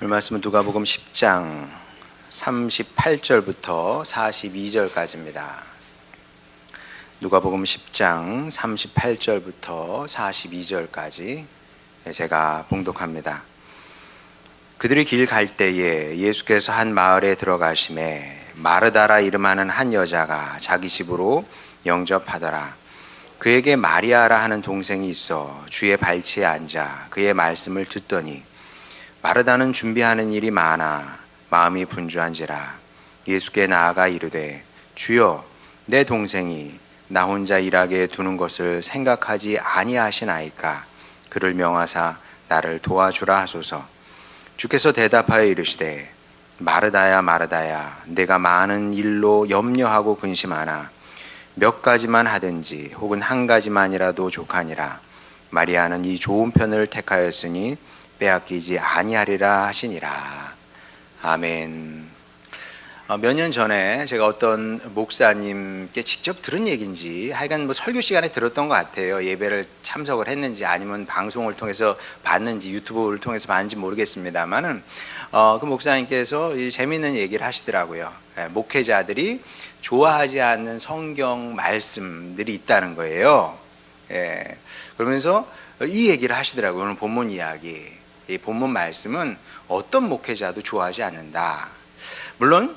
오늘 말씀은 누가복음 10장 38절부터 42절까지입니다. 누가복음 10장 38절부터 42절까지 제가 봉독합니다. 그들이 길 갈 때에 예수께서 한 마을에 들어가심에 마르다라 이름하는 한 여자가 자기 집으로 영접하더라. 그에게 마리아라 하는 동생이 있어 주의 발치에 앉아 그의 말씀을 듣더니 마르다는 준비하는 일이 많아 마음이 분주한지라 예수께 나아가 이르되 주여 내 동생이 나 혼자 일하게 두는 것을 생각하지 아니하시나이까 그를 명하사 나를 도와주라 하소서. 주께서 대답하여 이르시되 마르다야 마르다야 내가 많은 일로 염려하고 근심하나 몇 가지만 하든지 혹은 한 가지만이라도 족하니라. 마리아는 이 좋은 편을 택하였으니 빼앗기지 아니하리라 하시니라. 아멘. 몇 년 전에 제가 어떤 목사님께 직접 들은 얘기인지 하여간 뭐 설교 시간에 들었던 것 같아요. 예배를 참석을 했는지 아니면 방송을 통해서 봤는지 유튜브를 통해서 봤는지 모르겠습니다만은 그 목사님께서 재미있는 얘기를 하시더라고요. 목회자들이 좋아하지 않는 성경 말씀들이 있다는 거예요. 그러면서 이 얘기를 하시더라고요. 오늘 본문 이야기. 이 본문 말씀은 어떤 목회자도 좋아하지 않는다. 물론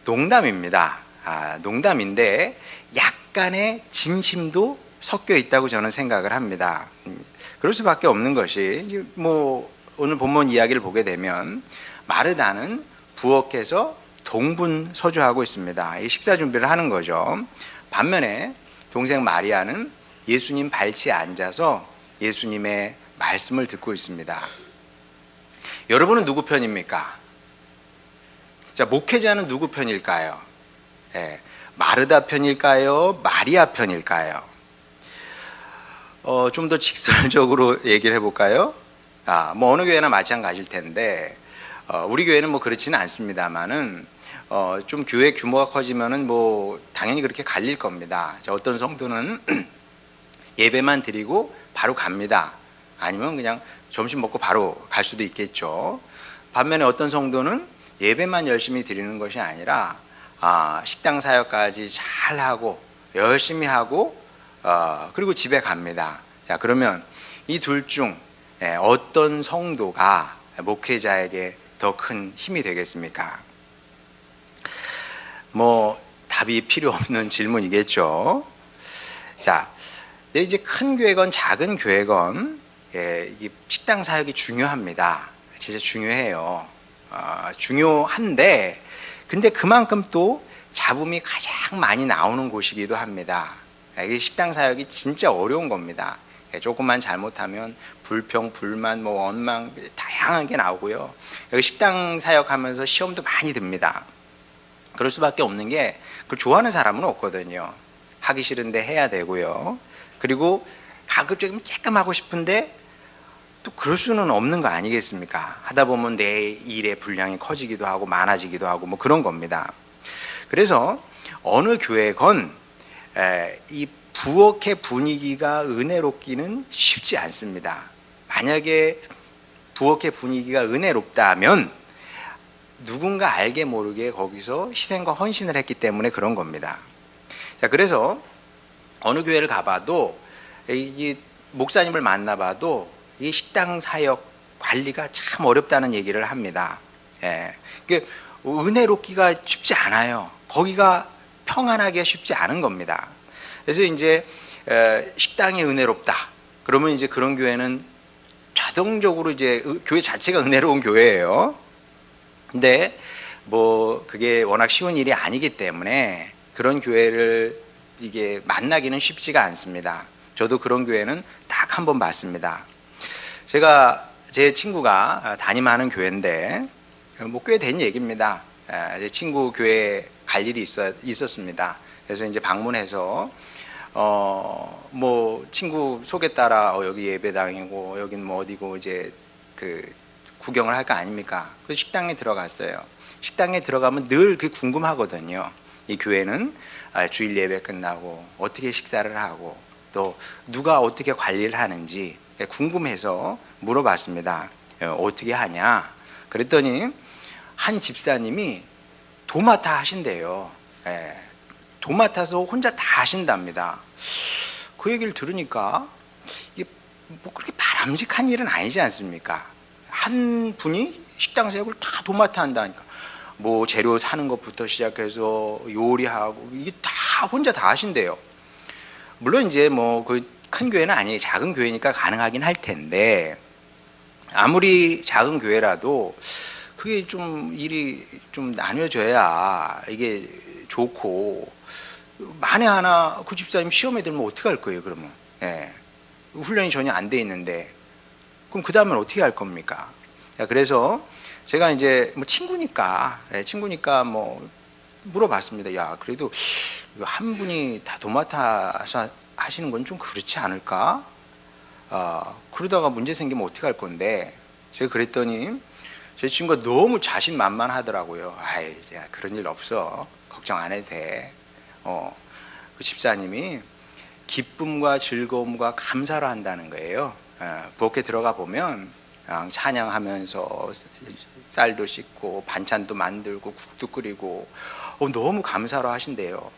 농담입니다. 농담인데 약간의 진심도 섞여 있다고 저는 생각을 합니다. 그럴 수밖에 없는 것이 뭐 오늘 본문 이야기를 보게 되면 마르다는 부엌에서 동분서주하고 있습니다. 식사 준비를 하는 거죠. 반면에 동생 마리아는 예수님 발치에 앉아서 예수님의 말씀을 듣고 있습니다. 여러분은 누구 편입니까? 자, 목회자는 누구 편일까요? 마르다 편일까요? 마리아 편일까요? 좀 더 직설적으로 얘기를 해볼까요? 뭐 어느 교회나 마찬가지일 텐데 우리 교회는 뭐 그렇지는 않습니다만은 좀 교회 규모가 커지면은 뭐 당연히 그렇게 갈릴 겁니다. 자, 어떤 성도는 예배만 드리고 바로 갑니다. 아니면 그냥 점심 먹고 바로 갈 수도 있겠죠. 반면에 어떤 성도는 예배만 열심히 드리는 것이 아니라 식당 사역까지 잘 하고 열심히 하고 그리고 집에 갑니다. 자, 그러면 이 둘 중 어떤 성도가 목회자에게 더 큰 힘이 되겠습니까? 뭐 답이 필요 없는 질문이겠죠. 자, 근데 이제 큰 교회건 작은 교회건 이 식당 사역이 중요합니다. 진짜 중요해요. 중요한데 근데 그만큼 또 잡음이 가장 많이 나오는 곳이기도 합니다. 이 식당 사역이 진짜 어려운 겁니다. 조금만 잘못하면 불평, 불만, 뭐 원망 다양한 게 나오고요. 여기 식당 사역하면서 시험도 많이 듭니다. 그럴 수밖에 없는 게 그걸 좋아하는 사람은 없거든요. 하기 싫은데 해야 되고요. 그리고 가급적이면 조금 하고 싶은데 또 그럴 수는 없는 거 아니겠습니까? 하다 보면 내 일의 분량이 커지기도 하고 많아지기도 하고 뭐 그런 겁니다. 그래서 어느 교회건 이 부엌의 분위기가 은혜롭기는 쉽지 않습니다. 만약에 부엌의 분위기가 은혜롭다면 누군가 알게 모르게 거기서 희생과 헌신을 했기 때문에 그런 겁니다. 자, 그래서 어느 교회를 가봐도 이 목사님을 만나봐도 이 식당 사역 관리가 참 어렵다는 얘기를 합니다. 은혜롭기가 쉽지 않아요. 거기가 평안하기가 쉽지 않은 겁니다. 그래서 이제 식당이 은혜롭다. 그러면 이제 그런 교회는 자동적으로 이제 교회 자체가 은혜로운 교회예요. 근데 뭐 그게 워낙 쉬운 일이 아니기 때문에 그런 교회를 이게 만나기는 쉽지가 않습니다. 저도 그런 교회는 딱 한 번 봤습니다. 제 친구가 담임하는 교회인데 뭐 꽤 된 얘기입니다. 제 친구 교회에 갈 일이 있었습니다. 그래서 이제 방문해서 뭐 친구 소개 따라 여기 예배당이고 여긴 뭐 어디고 이제 그 구경을 할 거 아닙니까? 그래서 식당에 들어갔어요. 식당에 들어가면 늘 그게 궁금하거든요. 이 교회는 주일 예배 끝나고 어떻게 식사를 하고 또 누가 어떻게 관리를 하는지 궁금해서 물어봤습니다. 어떻게 하냐? 그랬더니 한 집사님이 도맡아 하신대요. 예, 도맡아서 혼자 다 하신답니다. 그 얘기를 들으니까 이게 뭐 그렇게 바람직한 일은 아니지 않습니까? 한 분이 식당 사역을 다 도맡아 한다니까. 뭐 재료 사는 것부터 시작해서 요리하고 이게 다 혼자 다 하신대요. 물론 이제 뭐 그 큰 교회는 아니에요. 작은 교회니까 가능하긴 할 텐데, 아무리 작은 교회라도 그게 좀 일이 좀 나뉘어져야 이게 좋고, 만에 하나 그 집사님 시험에 들면 어떻게 할 거예요? 그러면 예. 훈련이 전혀 안 돼 있는데 그럼 그 다음엔 어떻게 할 겁니까? 그래서 제가 이제 뭐 친구니까 뭐 물어봤습니다. 야, 그래도 한 분이 다 도맡아서 하시는 건 좀 그렇지 않을까? 그러다가 문제 생기면 어떻게 할 건데? 제가 그랬더니 제 친구가 너무 자신만만하더라고요. 아이, 야, 그런 일 없어. 걱정 안 해도 돼. 그 집사님이 기쁨과 즐거움과 감사로 한다는 거예요. 부엌에 들어가 보면 찬양하면서 쌀도 씻고 반찬도 만들고 국도 끓이고 너무 감사로 하신대요.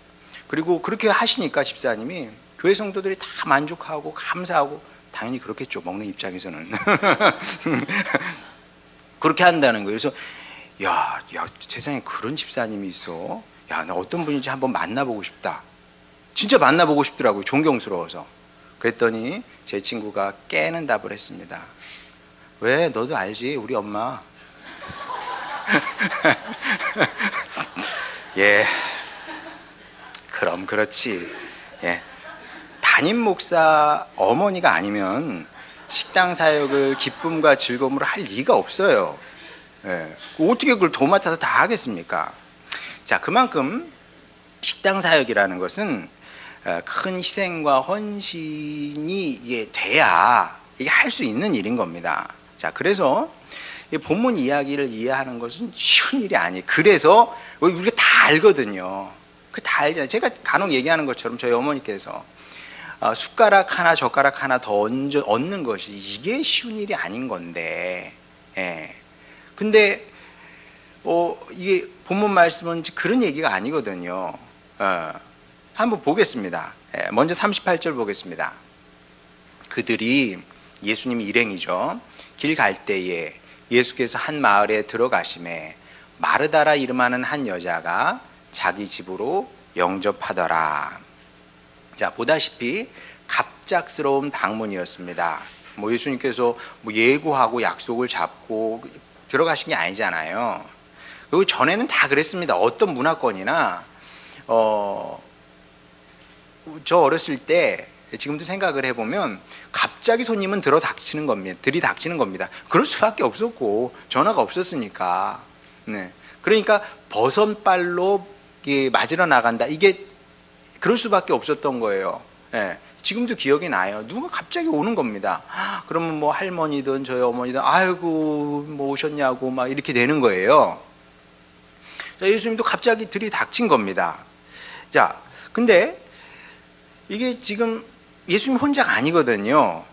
그리고 그렇게 하시니까 집사님이 교회 성도들이 다 만족하고 감사하고, 당연히 그렇겠죠, 먹는 입장에서는. 그렇게 한다는 거예요. 그래서 야, 세상에 그런 집사님이 있어. 야, 나 어떤 분인지 한번 만나보고 싶다. 진짜 만나보고 싶더라고요. 존경스러워서. 그랬더니 제 친구가 깨는 답을 했습니다. 왜? 너도 알지? 우리 엄마. 예, 그럼 그렇지. 예, 담임 목사 어머니가 아니면 식당 사역을 기쁨과 즐거움으로 할 리가 없어요. 예, 어떻게 그걸 도맡아서 다 하겠습니까? 자, 그만큼 식당 사역이라는 것은 큰 희생과 헌신이 이게 돼야 이게 할 수 있는 일인 겁니다. 자, 그래서 이 본문 이야기를 이해하는 것은 쉬운 일이 아니에요. 그래서 우리가 다 알거든요. 그 다 알잖아요. 제가 간혹 얘기하는 것처럼 저희 어머니께서 숟가락 하나 젓가락 하나 더 얹는 것이 이게 쉬운 일이 아닌 건데, 예. 근데 이게 본문 말씀은 그런 얘기가 아니거든요. 한번 보겠습니다. 예, 먼저 38절 보겠습니다. 그들이, 예수님이 일행이죠, 길 갈 때에 예수께서 한 마을에 들어가심에 마르다라 이름하는 한 여자가 자기 집으로 영접하더라. 자, 보다시피 갑작스러운 방문이었습니다. 뭐 예수님께서 뭐 예고하고 약속을 잡고 들어가신 게 아니잖아요. 그리고 전에는 다 그랬습니다. 어떤 문화권이나 저 어렸을 때, 지금도 생각을 해보면 갑자기 손님은 들이닥치는 겁니다. 그럴 수밖에 없었고 전화가 없었으니까. 네. 그러니까 버선발로 맞으러 나간다, 이게 그럴 수밖에 없었던 거예요. 네. 지금도 기억이 나요. 누가 갑자기 오는 겁니다. 그러면 뭐 할머니든 저희 어머니든 아이고 뭐 오셨냐고 막 이렇게 되는 거예요. 자, 예수님도 갑자기 들이닥친 겁니다. 자, 근데 이게 지금 예수님 혼자가 아니거든요.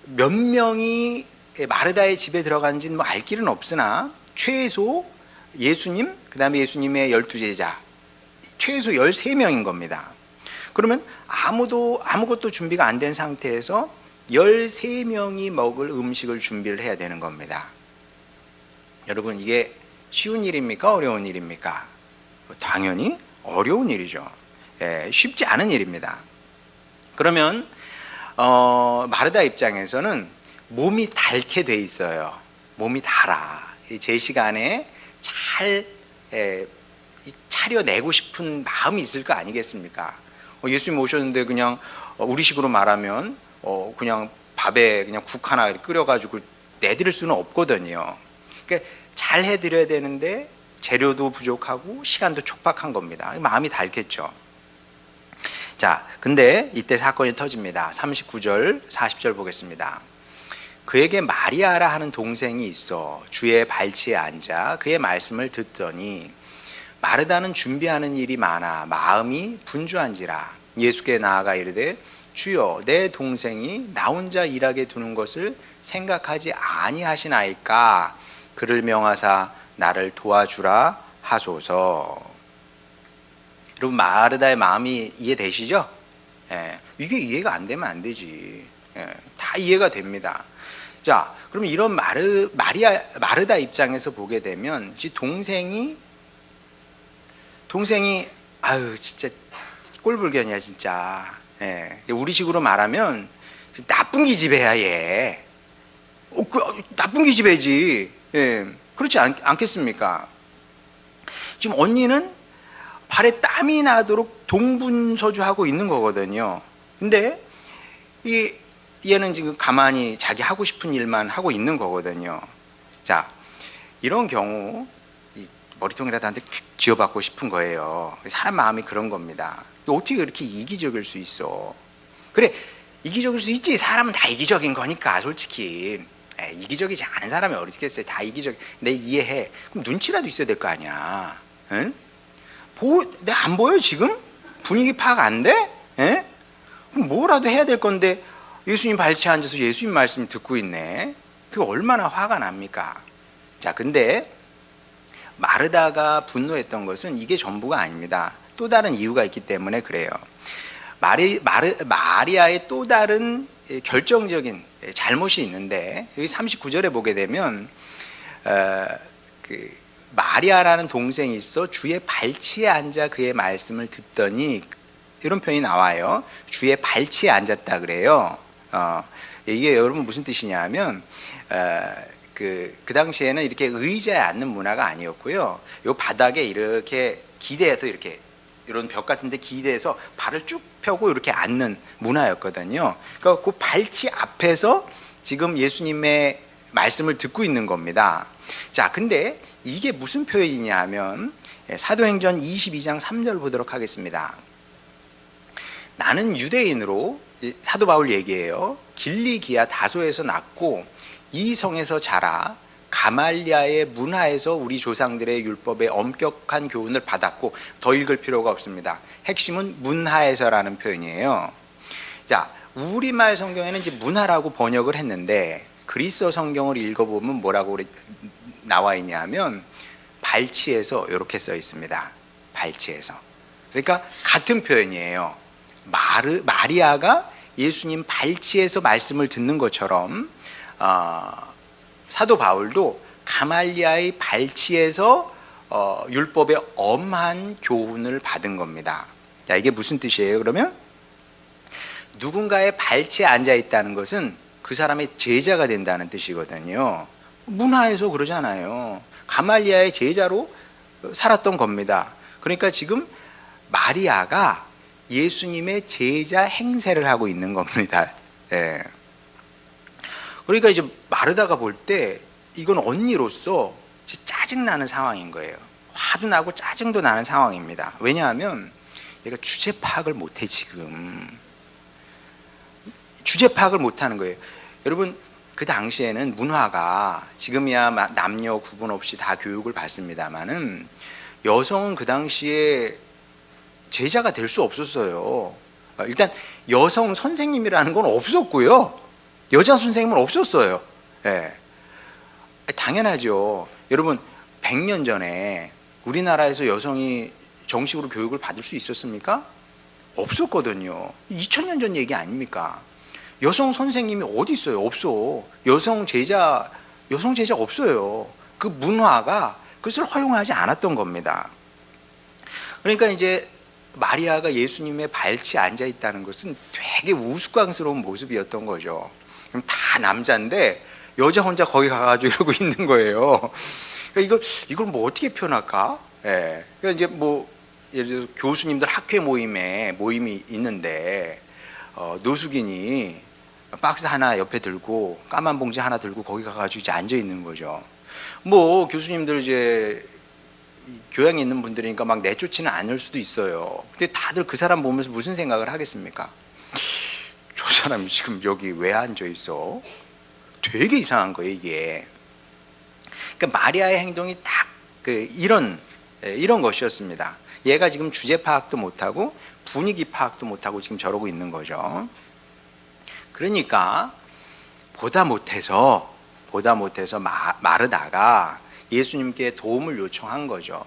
몇 명이 마르다의 집에 들어간지는 뭐 알 길은 없으나 최소 예수님, 그 다음에 예수님의 12제자, 최소 13명인 겁니다. 그러면 아무것도 준비가 안 된 상태에서 13명이 먹을 음식을 준비를 해야 되는 겁니다. 여러분, 이게 쉬운 일입니까? 어려운 일입니까? 당연히 어려운 일이죠. 예, 쉽지 않은 일입니다. 그러면 마르다 입장에서는 몸이 닳게 돼 있어요. 몸이 닳아. 제 시간에 잘 차려내고 싶은 마음이 있을 거 아니겠습니까? 예수님 오셨는데 그냥 우리식으로 말하면 그냥 밥에 그냥 국 하나 끓여가지고 내드릴 수는 없거든요. 그러니까 잘 해드려야 되는데 재료도 부족하고 시간도 촉박한 겁니다. 마음이 닳겠죠. 자, 근데 이때 사건이 터집니다. 39절, 40절 보겠습니다. 그에게 마리아라 하는 동생이 있어 주의 발치에 앉아 그의 말씀을 듣더니 마르다는 준비하는 일이 많아 마음이 분주한지라 예수께 나아가 이르되 주여, 내 동생이 나 혼자 일하게 두는 것을 생각하지 아니하시나이까. 그를 명하사 나를 도와주라 하소서. 여러분, 마르다의 마음이 이해되시죠? 예, 이게 이해가 안 되면 안 되지. 예, 다 이해가 됩니다. 자, 그럼 이런 마르다 입장에서 보게 되면 동생이 아유 진짜 꼴불견이야 진짜. 예, 우리 식으로 말하면 나쁜 기집애야 얘. 나쁜 기집애지. 예, 그렇지 않겠습니까? 지금 언니는 발에 땀이 나도록 동분서주하고 있는 거거든요. 근데 얘는 지금 가만히 자기 하고 싶은 일만 하고 있는 거거든요. 자, 이런 경우 머리통이라도 한 대 쥐어받고 싶은 거예요. 사람 마음이 그런 겁니다. 어떻게 그렇게 이기적일 수 있어? 그래, 이기적일 수 있지. 사람은 다 이기적인 거니까 솔직히. 이기적이지 않은 사람이 어디 있겠어요. 다 이기적. 내 이해해. 그럼 눈치라도 있어야 될 거 아니야. 응? 내가 안 보여 지금? 분위기 파악 안 돼? 에? 그럼 뭐라도 해야 될 건데 예수님 발치에 앉아서 예수님 말씀 듣고 있네. 그게 얼마나 화가 납니까? 자, 근데 마르다가 분노했던 것은 이게 전부가 아닙니다. 또 다른 이유가 있기 때문에 그래요. 마리아의 또 다른 결정적인 잘못이 있는데, 여기 39절에 보게 되면 마리아라는 동생이 있어 주의 발치에 앉아 그의 말씀을 듣더니, 이런 표현이 나와요. 주의 발치에 앉았다 그래요. 이게 여러분 무슨 뜻이냐면 그 당시에는 이렇게 의자에 앉는 문화가 아니었고요. 요 바닥에 이렇게 기대서 이렇게 이런 벽 같은데 기대서 발을 쭉 펴고 이렇게 앉는 문화였거든요. 그러니까 그 발치 앞에서 지금 예수님의 말씀을 듣고 있는 겁니다. 자, 근데 이게 무슨 표현이냐 하면 사도행전 22장 3절 보도록 하겠습니다. 나는 유대인으로, 사도 바울 얘기예요. 길리기아 다소에서 났고 이 성에서 자라 가말리아의 문화에서 우리 조상들의 율법의 엄격한 교훈을 받았고, 더 읽을 필요가 없습니다. 핵심은 문화에서라는 표현이에요. 자, 우리말 성경에는 이제 문화라고 번역을 했는데 그리스어 성경을 읽어보면 뭐라고 나와 있냐면 발치에서 이렇게 써 있습니다. 발치에서. 그러니까 같은 표현이에요. 마리아가 예수님 발치에서 말씀을 듣는 것처럼 사도 바울도 가말리아의 발치에서 율법의 엄한 교훈을 받은 겁니다. 자, 이게 무슨 뜻이에요? 그러면 누군가의 발치에 앉아 있다는 것은 그 사람의 제자가 된다는 뜻이거든요. 문화에서 그러잖아요. 가말리아의 제자로 살았던 겁니다. 그러니까 지금 마리아가 예수님의 제자 행세를 하고 있는 겁니다. 예. 그러니까 이제 마르다가 볼 때 이건 언니로서 짜증나는 상황인 거예요. 화도 나고 짜증도 나는 상황입니다. 왜냐하면 얘가 주제 파악을 못해. 지금 주제 파악을 못하는 거예요. 여러분, 그 당시에는 문화가, 지금이야 남녀 구분 없이 다 교육을 받습니다만은 여성은 그 당시에 제자가 될 수 없었어요. 일단 여성 선생님이라는 건 없었고요. 여자 선생님은 없었어요. 예. 당연하죠. 여러분, 100년 전에 우리나라에서 여성이 정식으로 교육을 받을 수 있었습니까? 없었거든요. 2000년 전 얘기 아닙니까? 여성 선생님이 어디 있어요? 없어. 여성 제자 없어요. 그 문화가 그것을 허용하지 않았던 겁니다. 그러니까 이제 마리아가 예수님의 발치에 앉아 있다는 것은 되게 우스꽝스러운 모습이었던 거죠. 그럼 다 남자인데 여자 혼자 거기 가가지고 이러고 있는 거예요. 그러니까 이걸 뭐 어떻게 표현할까? 예. 그러니까 이제 뭐 예를 들어서 교수님들 학회 모임이 있는데 노숙인이 박스 하나 옆에 들고 까만 봉지 하나 들고 거기 가가지고 이제 앉아 있는 거죠. 뭐 교수님들 이제 교양이 있는 분들이니까 막 내쫓지는 않을 수도 있어요. 근데 다들 그 사람 보면서 무슨 생각을 하겠습니까? 저 사람이 지금 여기 왜 앉아 있어? 되게 이상한 거예요, 이게. 그러니까 마리아의 행동이 딱 이런 것이었습니다. 얘가 지금 주제 파악도 못하고 분위기 파악도 못하고 지금 저러고 있는 거죠. 그러니까 보다 못해서 보다 못해서 마르다가 예수님께 도움을 요청한 거죠.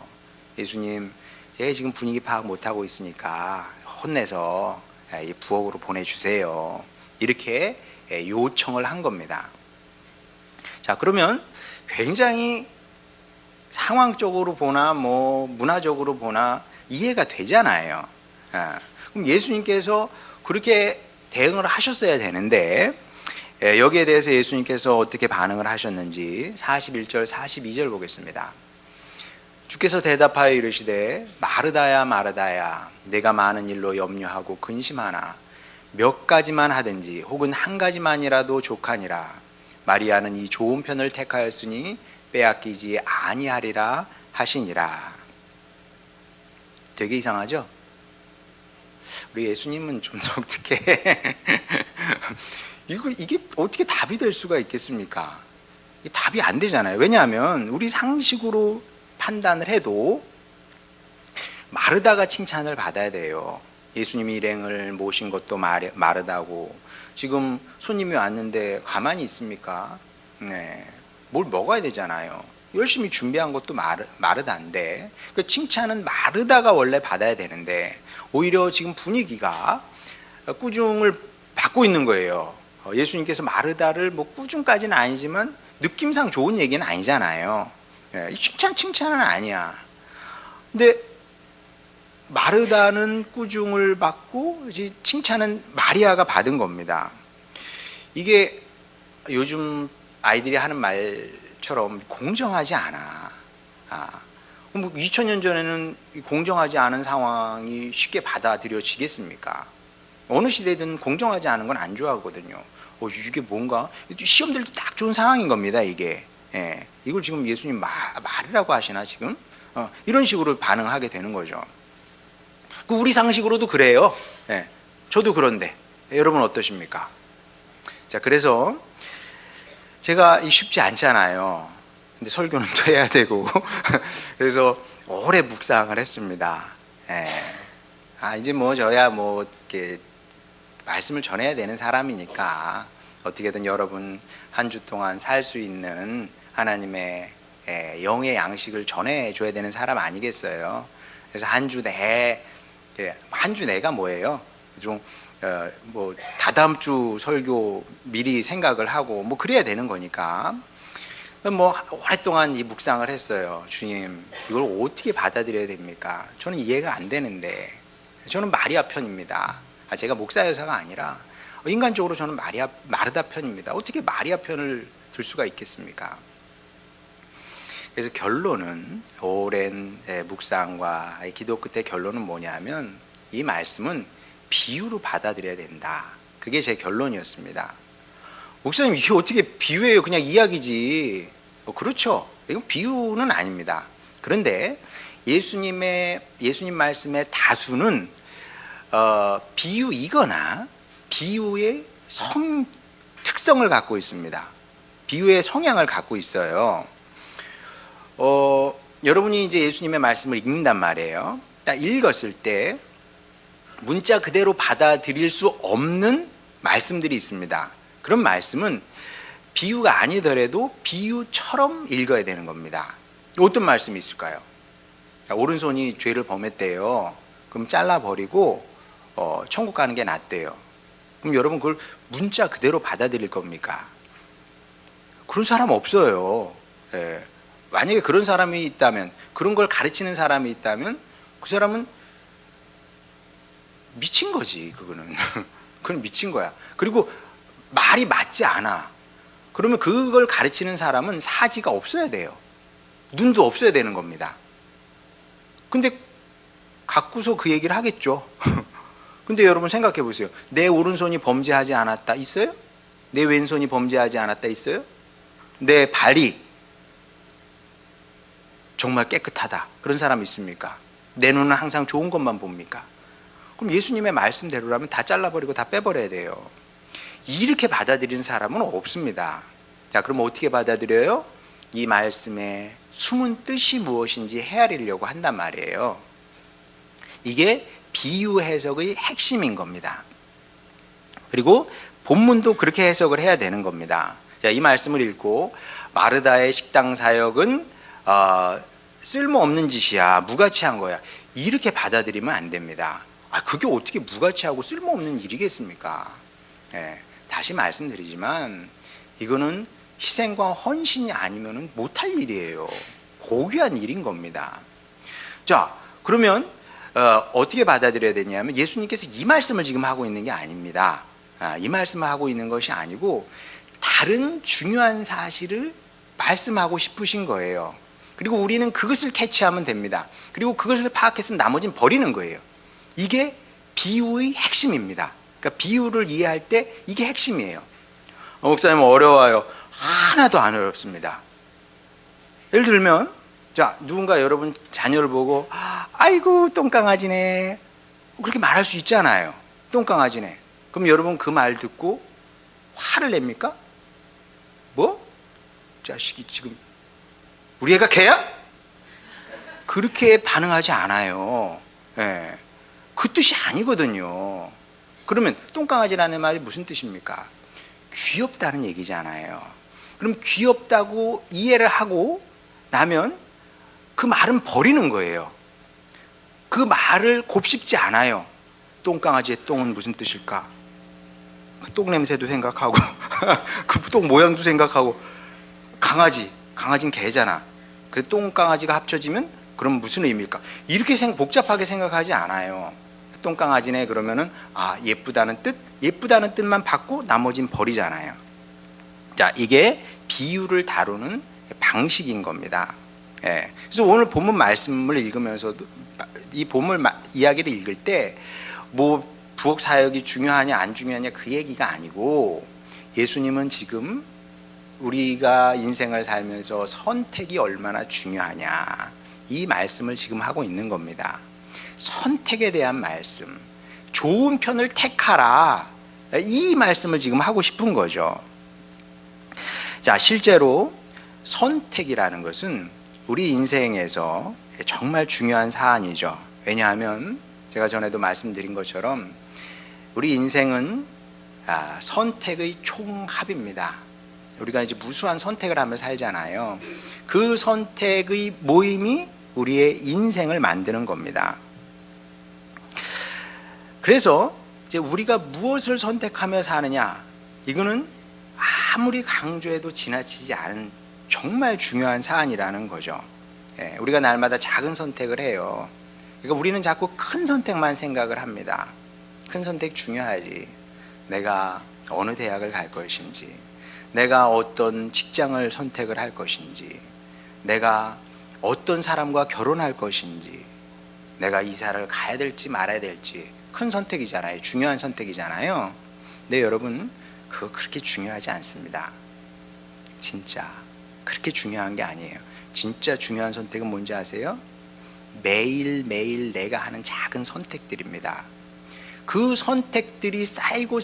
예수님, 제가 지금 분위기 파악 못하고 있으니까 혼내서 부엌으로 보내주세요. 이렇게 요청을 한 겁니다. 자, 그러면 굉장히 상황적으로 보나 뭐 문화적으로 보나 이해가 되잖아요. 그럼 예수님께서 그렇게 대응을 하셨어야 되는데 여기에 대해서 예수님께서 어떻게 반응을 하셨는지 41절 42절 보겠습니다. 주께서 대답하여 이르시되 마르다야 마르다야 내가 많은 일로 염려하고 근심하나 몇 가지만 하든지 혹은 한 가지만이라도 족하니라. 마리아는 이 좋은 편을 택하였으니 빼앗기지 아니하리라 하시니라. 되게 이상하죠? 우리 예수님은 좀 독특해. 이게 어떻게 답이 될 수가 있겠습니까? 답이 안 되잖아요. 왜냐하면 우리 상식으로 판단을 해도 마르다가 칭찬을 받아야 돼요. 예수님이 일행을 모신 것도 마르다고, 지금 손님이 왔는데 가만히 있습니까? 네, 뭘 먹어야 되잖아요. 열심히 준비한 것도 마르다인데, 그 칭찬은 마르다가 원래 받아야 되는데 오히려 지금 분위기가 꾸중을 받고 있는 거예요. 예수님께서 마르다를 뭐 꾸중까지는 아니지만 느낌상 좋은 얘기는 아니잖아요. 칭찬은 아니야. 근데 마르다는 꾸중을 받고 칭찬은 마리아가 받은 겁니다. 이게 요즘 아이들이 하는 말처럼 공정하지 않아. 뭐 2000년 전에는 공정하지 않은 상황이 쉽게 받아들여지겠습니까? 어느 시대든 공정하지 않은 건 안 좋아하거든요. 이게 뭔가 시험 들기 딱 좋은 상황인 겁니다. 이게 이걸 지금 예수님 말이라고 하시나 지금 이런 식으로 반응하게 되는 거죠. 우리 상식으로도 그래요. 저도 그런데 여러분 어떠십니까? 자, 그래서 제가 쉽지 않잖아요. 근데 설교는 또 해야 되고 그래서 오래 묵상을 했습니다. 이제 뭐 저야 뭐 이렇게 말씀을 전해야 되는 사람이니까 어떻게든 여러분 한 주 동안 살 수 있는 하나님의 영의 양식을 전해줘야 되는 사람 아니겠어요? 그래서 한 주 내가 뭐예요? 좀 뭐 다다음 주 설교 미리 생각을 하고 뭐 그래야 되는 거니까 뭐 오랫동안 이 묵상을 했어요. 주님, 이걸 어떻게 받아들여야 됩니까? 저는 이해가 안 되는데. 저는 마리아 편입니다. 제가 목사여서가 아니라 인간적으로 저는 마르다 편입니다. 어떻게 마리아 편을 들 수가 있겠습니까? 그래서 결론은, 오랜 묵상과 기도 끝에 결론은 뭐냐면 이 말씀은 비유로 받아들여야 된다. 그게 제 결론이었습니다. 목사님, 이게 어떻게 비유예요? 그냥 이야기지. 그렇죠. 이건 비유는 아닙니다. 그런데 예수님 말씀의 다수는 비유이거나 비유의 특성을 갖고 있습니다. 비유의 성향을 갖고 있어요. 여러분이 이제 예수님의 말씀을 읽는단 말이에요. 딱 읽었을 때 문자 그대로 받아들일 수 없는 말씀들이 있습니다. 그런 말씀은 비유가 아니더라도 비유처럼 읽어야 되는 겁니다. 어떤 말씀이 있을까요? 오른손이 죄를 범했대요. 그럼 잘라버리고 천국 가는 게 낫대요. 그럼 여러분 그걸 문자 그대로 받아들일 겁니까? 그런 사람 없어요. 만약에 그런 사람이 있다면, 그런 걸 가르치는 사람이 있다면 그 사람은 미친 거지. 그건 미친 거야. 그리고 말이 맞지 않아. 그러면 그걸 가르치는 사람은 사지가 없어야 돼요. 눈도 없어야 되는 겁니다. 근데 갖고서 그 얘기를 하겠죠. 근데 여러분 생각해 보세요. 내 오른손이 범죄하지 않았다 있어요? 내 왼손이 범죄하지 않았다 있어요? 내 발이 정말 깨끗하다 그런 사람 있습니까? 내 눈은 항상 좋은 것만 봅니까? 그럼 예수님의 말씀대로라면 다 잘라버리고 다 빼버려야 돼요. 이렇게 받아들이는 사람은 없습니다. 자, 그럼 어떻게 받아들여요? 이 말씀의 숨은 뜻이 무엇인지 헤아리려고 한단 말이에요. 이게 비유 해석의 핵심인 겁니다. 그리고 본문도 그렇게 해석을 해야 되는 겁니다. 자, 이 말씀을 읽고 마르다의 식당 사역은 쓸모없는 짓이야, 무가치한 거야, 이렇게 받아들이면 안 됩니다. 그게 어떻게 무가치하고 쓸모없는 일이겠습니까? 다시 말씀드리지만 이거는 희생과 헌신이 아니면 못할 일이에요. 고귀한 일인 겁니다. 자, 그러면 어떻게 받아들여야 되냐면, 예수님께서 이 말씀을 지금 하고 있는 게 아닙니다. 이 말씀을 하고 있는 것이 아니고 다른 중요한 사실을 말씀하고 싶으신 거예요. 그리고 우리는 그것을 캐치하면 됩니다. 그리고 그것을 파악해서 나머지는 버리는 거예요. 이게 비유의 핵심입니다. 그러니까 비유를 이해할 때 이게 핵심이에요. 목사님 어려워요. 하나도 안 어렵습니다. 예를 들면, 자, 누군가 여러분 자녀를 보고 아이고 똥강아지네, 그렇게 말할 수 있잖아요. 똥강아지네. 그럼 여러분 그 말 듣고 화를 냅니까? 뭐? 자식이 지금 우리 애가 개야? 그렇게 반응하지 않아요. 그 뜻이 아니거든요. 그러면 똥강아지라는 말이 무슨 뜻입니까? 귀엽다는 얘기잖아요. 그럼 귀엽다고 이해를 하고 나면 그 말은 버리는 거예요. 그 말을 곱씹지 않아요. 똥강아지의 똥은 무슨 뜻일까? 똥 냄새도 생각하고 그 똥 모양도 생각하고, 강아지는 개잖아. 그 똥강아지가 합쳐지면 그럼 무슨 의미일까? 이렇게 복잡하게 생각하지 않아요. 똥강아지네 그러면은 예쁘다는 뜻, 예쁘다는 뜻만 받고 나머지는 버리잖아요. 자, 이게 비유를 다루는 방식인 겁니다. 그래서 오늘 본문 말씀을 읽으면서도, 이 본문 이야기를 읽을 때 뭐 부엌 사역이 중요하냐 안 중요하냐 그 얘기가 아니고, 예수님은 지금 우리가 인생을 살면서 선택이 얼마나 중요하냐, 이 말씀을 지금 하고 있는 겁니다. 선택에 대한 말씀, 좋은 편을 택하라, 이 말씀을 지금 하고 싶은 거죠. 자, 실제로 선택이라는 것은 우리 인생에서 정말 중요한 사안이죠. 왜냐하면 제가 전에도 말씀드린 것처럼 우리 인생은 선택의 총합입니다. 우리가 이제 무수한 선택을 하며 살잖아요. 그 선택의 모임이 우리의 인생을 만드는 겁니다. 그래서 이제 우리가 무엇을 선택하며 사느냐, 이거는 아무리 강조해도 지나치지 않은 정말 중요한 사안이라는 거죠. 우리가 날마다 작은 선택을 해요. 그러니까 우리는 자꾸 큰 선택만 생각을 합니다. 큰 선택 중요하지. 내가 어느 대학을 갈 것인지, 내가 어떤 직장을 선택을 할 것인지, 내가 어떤 사람과 결혼할 것인지, 내가 이사를 가야 될지 말아야 될지, 큰 선택이잖아요. 중요한 선택이잖아요. 근데 여러분, 그거 그렇게 중요하지 않습니다. 진짜 그렇게 중요한 게 아니에요. 진짜 중요한 선택은 뭔지 아세요? 매일매일 내가 하는 작은 선택들입니다. 그 선택들이 쌓이고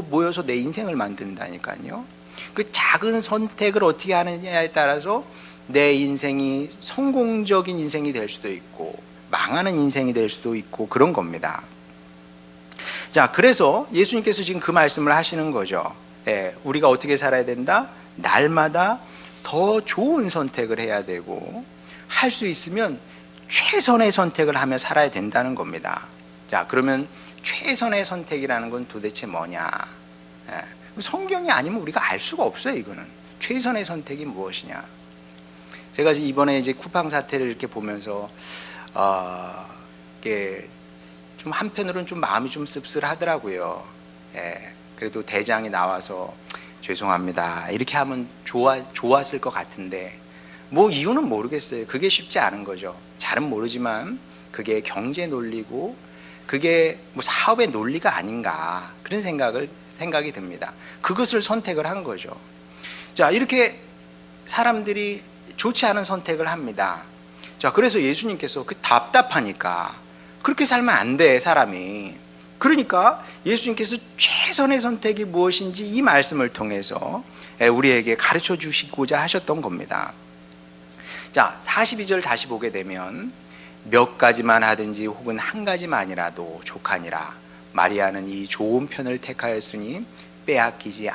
모여서 내 인생을 만든다니까요. 그 작은 선택을 어떻게 하느냐에 따라서 내 인생이 성공적인 인생이 될 수도 있고 망하는 인생이 될 수도 있고 그런 겁니다. 자, 그래서 예수님께서 지금 그 말씀을 하시는 거죠. 우리가 어떻게 살아야 된다? 날마다 더 좋은 선택을 해야 되고, 할 수 있으면 최선의 선택을 하며 살아야 된다는 겁니다. 자, 그러면 최선의 선택이라는 건 도대체 뭐냐? 성경이 아니면 우리가 알 수가 없어요. 이거는 최선의 선택이 무엇이냐? 제가 이번에 이제 쿠팡 사태를 이렇게 보면서 이게 좀 한편으로는 좀 마음이 좀 씁쓸하더라고요. 그래도 대장이 나와서 죄송합니다 이렇게 하면 좋았을 것 같은데, 뭐 이유는 모르겠어요. 그게 쉽지 않은 거죠. 잘은 모르지만 그게 경제 논리고 그게 뭐 사업의 논리가 아닌가, 그런 생각이 듭니다. 그것을 선택을 한 거죠. 자, 이렇게 사람들이 좋지 않은 선택을 합니다. 자, 그래서 예수님께서 그 답답하니까, 그렇게 살면 안 돼 사람이. 그러니까 예수님께서 최선의 선택이 무엇인지 이 말씀을 통해서 우리에게 가르쳐 주시고자 하셨던 겁니다. 자, 42절 다시 보게 되면, 몇 가지만 하든지 혹은 한 가지만이라도 족하니라. 마리아는 이 좋은 편을 택하였으니 빼앗기지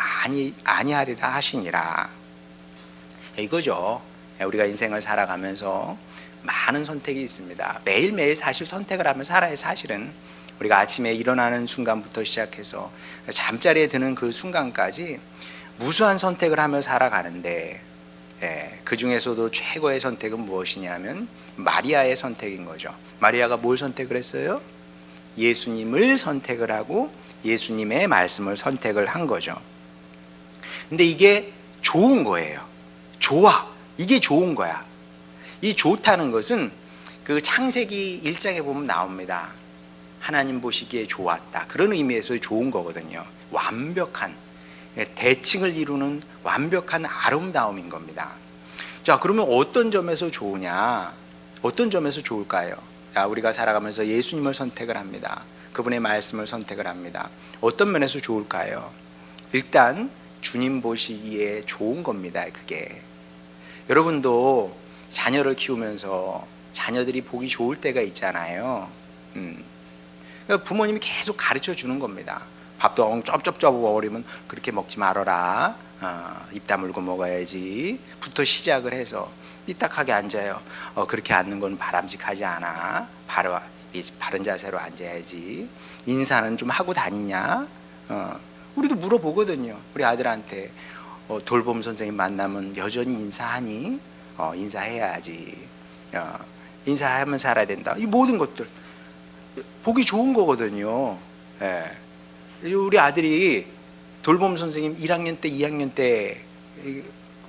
아니하리라 하시니라. 이거죠. 우리가 인생을 살아가면서 많은 선택이 있습니다. 매일매일 사실 선택을 하며 살아요. 사실은 우리가 아침에 일어나는 순간부터 시작해서 잠자리에 드는 그 순간까지 무수한 선택을 하며 살아가는데, 그 중에서도 최고의 선택은 무엇이냐면 마리아의 선택인 거죠. 마리아가 뭘 선택을 했어요? 예수님을 선택을 하고 예수님의 말씀을 선택을 한 거죠. 근데 이게 좋은 거예요. 좋아. 이게 좋은 거야. 이 좋다는 것은 그 창세기 1장에 보면 나옵니다. 하나님 보시기에 좋았다. 그런 의미에서 좋은 거거든요. 완벽한, 대칭을 이루는 완벽한 아름다움인 겁니다. 자, 그러면 어떤 점에서 좋으냐? 어떤 점에서 좋을까요? 자, 우리가 살아가면서 예수님을 선택을 합니다. 그분의 말씀을 선택을 합니다. 어떤 면에서 좋을까요? 일단 주님 보시기에 좋은 겁니다. 그게 여러분도 자녀를 키우면서 자녀들이 보기 좋을 때가 있잖아요. 부모님이 계속 가르쳐 주는 겁니다. 밥도 쩝쩝쩝 먹으려면 그렇게 먹지 말아라. 입 다물고 먹어야지. 부터 시작을 해서 삐딱하게 앉아요. 그렇게 앉는 건 바람직하지 않아. 바른 자세로 앉아야지. 인사는 좀 하고 다니냐? 우리도 물어보거든요. 우리 아들한테 돌봄 선생님 만나면 여전히 인사하니? 인사해야지. 인사하면 살아야 된다. 이 모든 것들 보기 좋은 거거든요. 우리 아들이 돌봄 선생님 1학년 때 2학년 때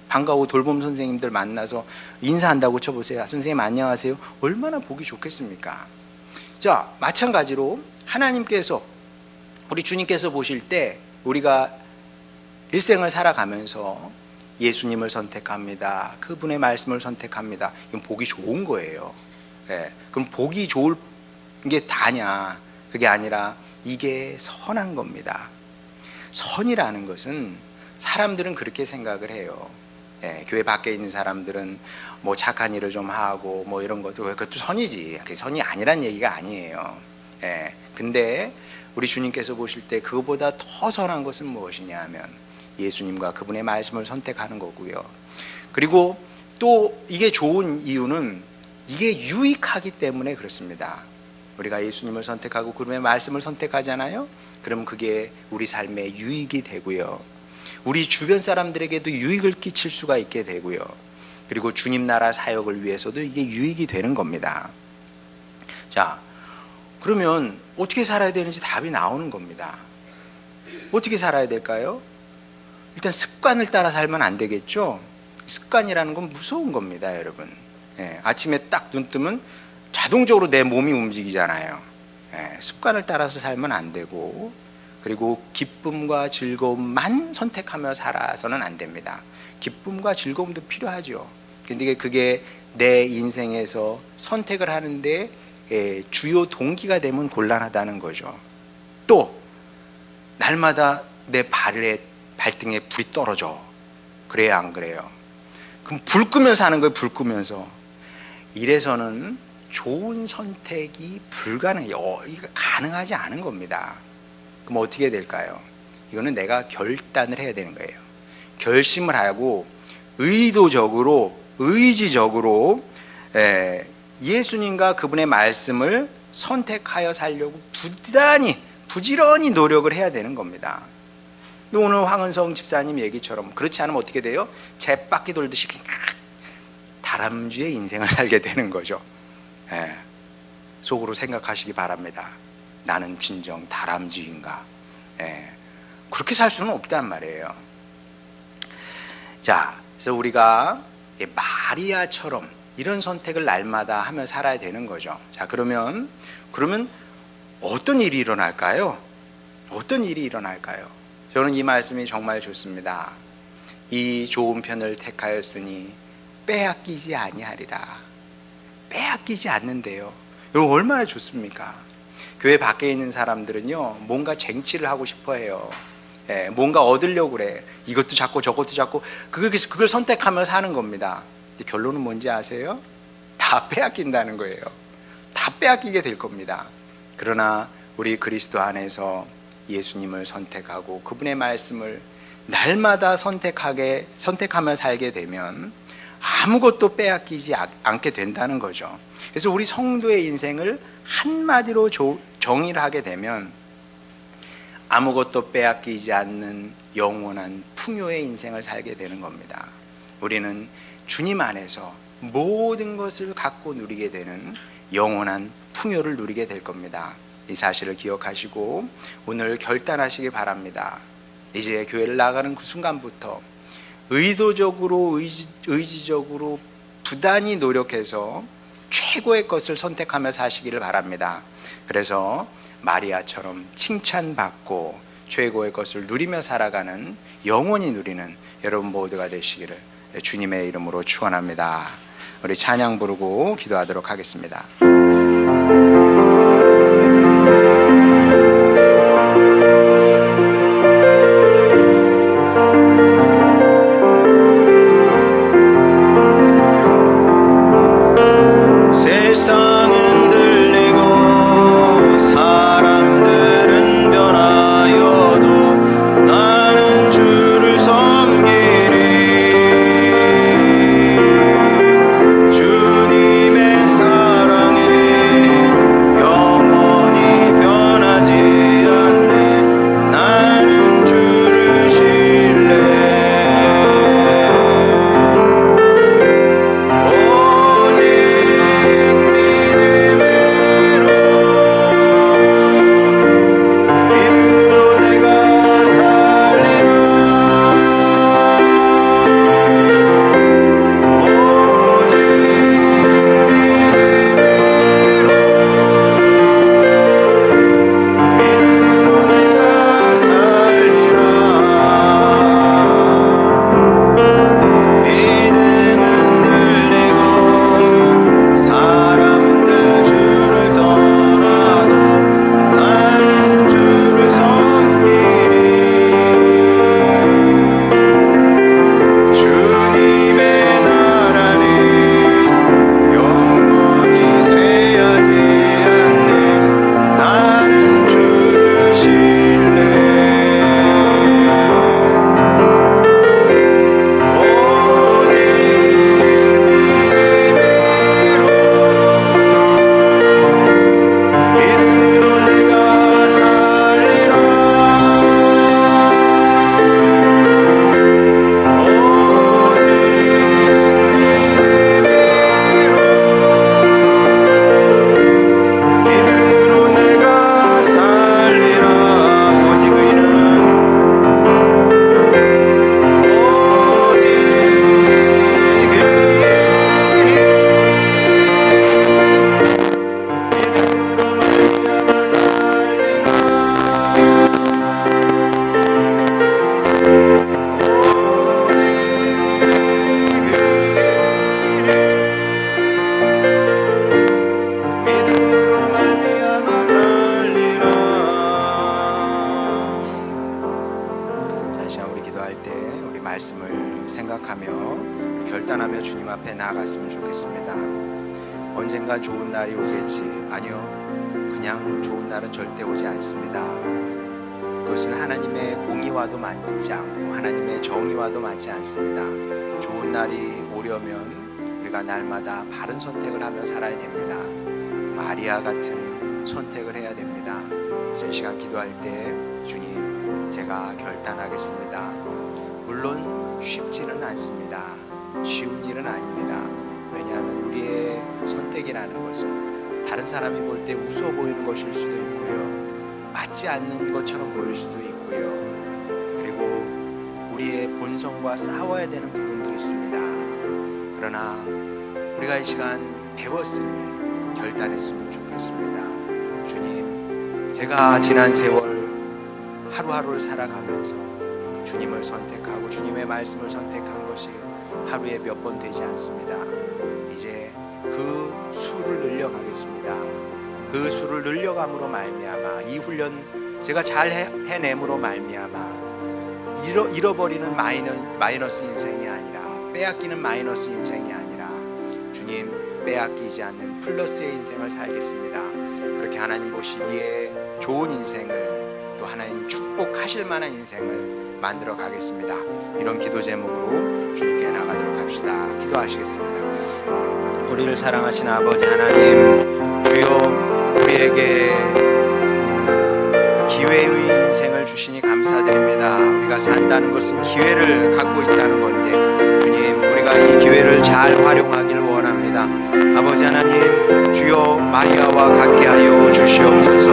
반가워 돌봄 선생님들 만나서 인사한다고 쳐보세요. 선생님 안녕하세요. 얼마나 보기 좋겠습니까? 자, 마찬가지로 하나님께서 우리 주님께서 보실 때 우리가 일생을 살아가면서 예수님을 선택합니다. 그분의 말씀을 선택합니다. 이건 보기 좋은 거예요. 그럼 보기 좋을 게 다냐? 그게 아니라 이게 선한 겁니다. 선이라는 것은 사람들은 그렇게 생각을 해요. 교회 밖에 있는 사람들은 뭐 착한 일을 좀 하고 뭐 이런 것도 그것도 선이지. 그게 선이 아니란 얘기가 아니에요. 근데 우리 주님께서 보실 때 그거보다 더 선한 것은 무엇이냐 하면 예수님과 그분의 말씀을 선택하는 거고요. 그리고 또 이게 좋은 이유는 이게 유익하기 때문에 그렇습니다. 우리가 예수님을 선택하고 그분의 말씀을 선택하잖아요. 그럼 그게 우리 삶에 유익이 되고요. 우리 주변 사람들에게도 유익을 끼칠 수가 있게 되고요. 그리고 주님 나라 사역을 위해서도 이게 유익이 되는 겁니다. 자, 그러면 어떻게 살아야 되는지 답이 나오는 겁니다. 어떻게 살아야 될까요? 일단 습관을 따라 살면 안 되겠죠. 습관이라는 건 무서운 겁니다, 여러분. 아침에 딱 눈 뜨면 자동적으로 내 몸이 움직이잖아요. 습관을 따라서 살면 안 되고, 그리고 기쁨과 즐거움만 선택하며 살아서는 안 됩니다. 기쁨과 즐거움도 필요하죠. 근데 그게 내 인생에서 선택을 하는데 주요 동기가 되면 곤란하다는 거죠. 또 날마다 내 발등에 불이 떨어져. 그래야 안 그래요? 그럼 불 끄면서 하는 거예요. 불 끄면서. 이래서는 좋은 선택이 불가능해요. 이거 가능하지 않은 겁니다. 그럼 어떻게 될까요? 이거는 내가 결단을 해야 되는 거예요. 결심을 하고 의도적으로, 의지적으로 예수님과 그분의 말씀을 선택하여 살려고 부지런히 노력을 해야 되는 겁니다. 오늘 황은성 집사님 얘기처럼 그렇지 않으면 어떻게 돼요? 쳇바퀴 돌듯이 다람쥐의 인생을 살게 되는 거죠. 속으로 생각하시기 바랍니다. 나는 진정 다람쥐인가? 그렇게 살 수는 없단 말이에요. 자, 그래서 우리가 마리아처럼 이런 선택을 날마다 하며 살아야 되는 거죠. 자, 그러면 어떤 일이 일어날까요? 어떤 일이 일어날까요? 저는 이 말씀이 정말 좋습니다. 이 좋은 편을 택하였으니 빼앗기지 아니하리라. 빼앗기지 않는데요. 여러분 얼마나 좋습니까? 교회 밖에 있는 사람들은요, 뭔가 쟁취를 하고 싶어 해요. 뭔가 얻으려고 그래. 이것도 잡고 저것도 잡고 그걸 선택하며 사는 겁니다. 근데 결론은 뭔지 아세요? 다 빼앗긴다는 거예요. 다 빼앗기게 될 겁니다. 그러나 우리 그리스도 안에서 예수님을 선택하고 그분의 말씀을 날마다 선택하며 살게 되면 아무것도 빼앗기지 않게 된다는 거죠. 그래서 우리 성도의 인생을 한마디로 정의를 하게 되면 아무것도 빼앗기지 않는 영원한 풍요의 인생을 살게 되는 겁니다. 우리는 주님 안에서 모든 것을 갖고 누리게 되는 영원한 풍요를 누리게 될 겁니다. 이 사실을 기억하시고 오늘 결단하시기 바랍니다. 이제 교회를 나가는 그 순간부터 의도적으로 의지적으로 부단히 노력해서 최고의 것을 선택하며 사시기를 바랍니다. 그래서 마리아처럼 칭찬받고 최고의 것을 누리며 살아가는, 영원히 누리는 여러분 모두가 되시기를 주님의 이름으로 축원합니다. 우리 찬양 부르고 기도하도록 하겠습니다. 세상은 들리고 사람들은 변하여도 나는 주를 섬기리. 주님의 사랑에 영원히 변하지 않네. 나는 주를 신뢰. 결단하며 주님 앞에 나아갔으면 좋겠습니다. 언젠가 좋은 날이 오겠지. 아니요, 그냥 좋은 날은 절대 오지 않습니다. 그것은 하나님의 공의와도 맞지 않고 하나님의 정의와도 맞지 않습니다. 좋은 날이 오려면 우리가 날마다 바른 선택을 하며 살아야 됩니다. 마리아 같은 선택을 해야 됩니다. 그래서 이 시간 기도할 때 주님, 제가 결단하겠습니다. 물론 쉽지는 않습니다. 쉬운 일은 아닙니다. 왜냐하면 우리의 선택이라는 것은 다른 사람이 볼 때 웃어 보이는 것일 수도 있고요, 맞지 않는 것처럼 보일 수도 있고요, 그리고 우리의 본성과 싸워야 되는 부분도 있습니다. 그러나 우리가 이 시간 배웠으니 결단했으면 좋겠습니다. 주님, 제가 지난 세월 하루하루를 살아가면서 주님을 선택하고 주님의 말씀을 선택한 것이 하루에 몇 번 되지 않습니다. 이제 그 수를 늘려가겠습니다. 그 수를 늘려감으로 말미암아 이 훈련 제가 잘 해냄으로 말미암아 잃어버리는 마이너스 인생이 아니라, 빼앗기는 마이너스 인생이 아니라 주님, 빼앗기지 않는 플러스의 인생을 살겠습니다. 그렇게 하나님 보시기에 좋은 인생을 또 하나님 축복하실 만한 인생을 만들어 가겠습니다. 이런 기도 제목으로 주님께 나가도록 합시다. 기도하시겠습니다. 우리를 사랑하신 아버지 하나님, 주여 우리에게 기회의 인생을 주시니 감사드립니다. 우리가 산다는 것은 기회를 갖고 있다는 건데 주님, 우리가 이 기회를 잘 활용하기를 원합니다. 아버지 하나님, 주여 마리아와 같게 하여 주시옵소서.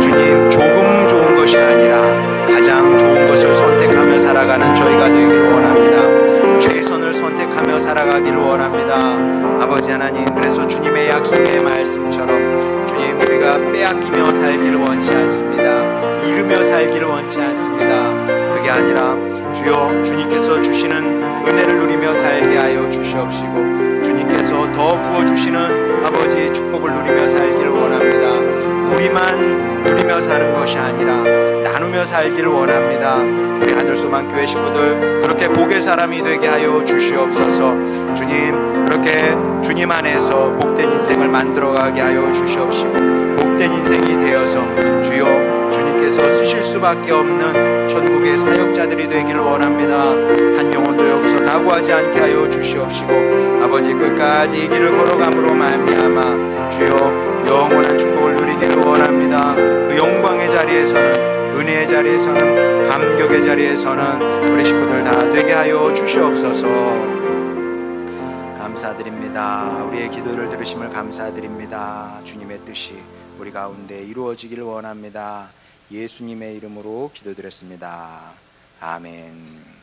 주님, 조금 좋은 것이 아니라 가장 좋은 것을 선택하며 살아가는 저희가 되기를 원합니다. 최선을 선택하며 살아가기를 원합니다. 아버지 하나님, 그래서 주님의 약속의 말씀처럼 주님, 우리가 빼앗기며 살기를 원치 않습니다. 잃으며 살기를 원치 않습니다. 그게 아니라 주여 주님께서 주시는 은혜를 누리며 살게 하여 주시옵시고, 주님께서 더 부어주시는 아버지의 축복을 누리며 살기를 원합니다. 우리만 누리며 사는 것이 아니라 나누며 살기를 원합니다. 우리 하늘소망교회 식구들 그렇게 복의 사람이 되게 하여 주시옵소서. 주님, 그렇게 주님 안에서 복된 인생을 만들어가게 하여 주시옵시고, 복된 인생이 되어서 주여 주님께서 쓰실 수밖에 없는 천국의 사역자들이 되기를 원합니다. 한 영혼도 여기서 낙오하지 않게 하여 주시옵시고, 아버지 끝까지 이 길을 걸어감으로 말미암아 주여 영원한 축복을 누리기를 원합니다. 그 영광의 자리에서는, 은혜의 자리에서는, 감격의 자리에서는 우리 식구들 다 되게 하여 주시옵소서. 감사드립니다. 우리의 기도를 들으심을 감사드립니다. 주님의 뜻이 우리 가운데 이루어지기를 원합니다. 예수님의 이름으로 기도드렸습니다. 아멘.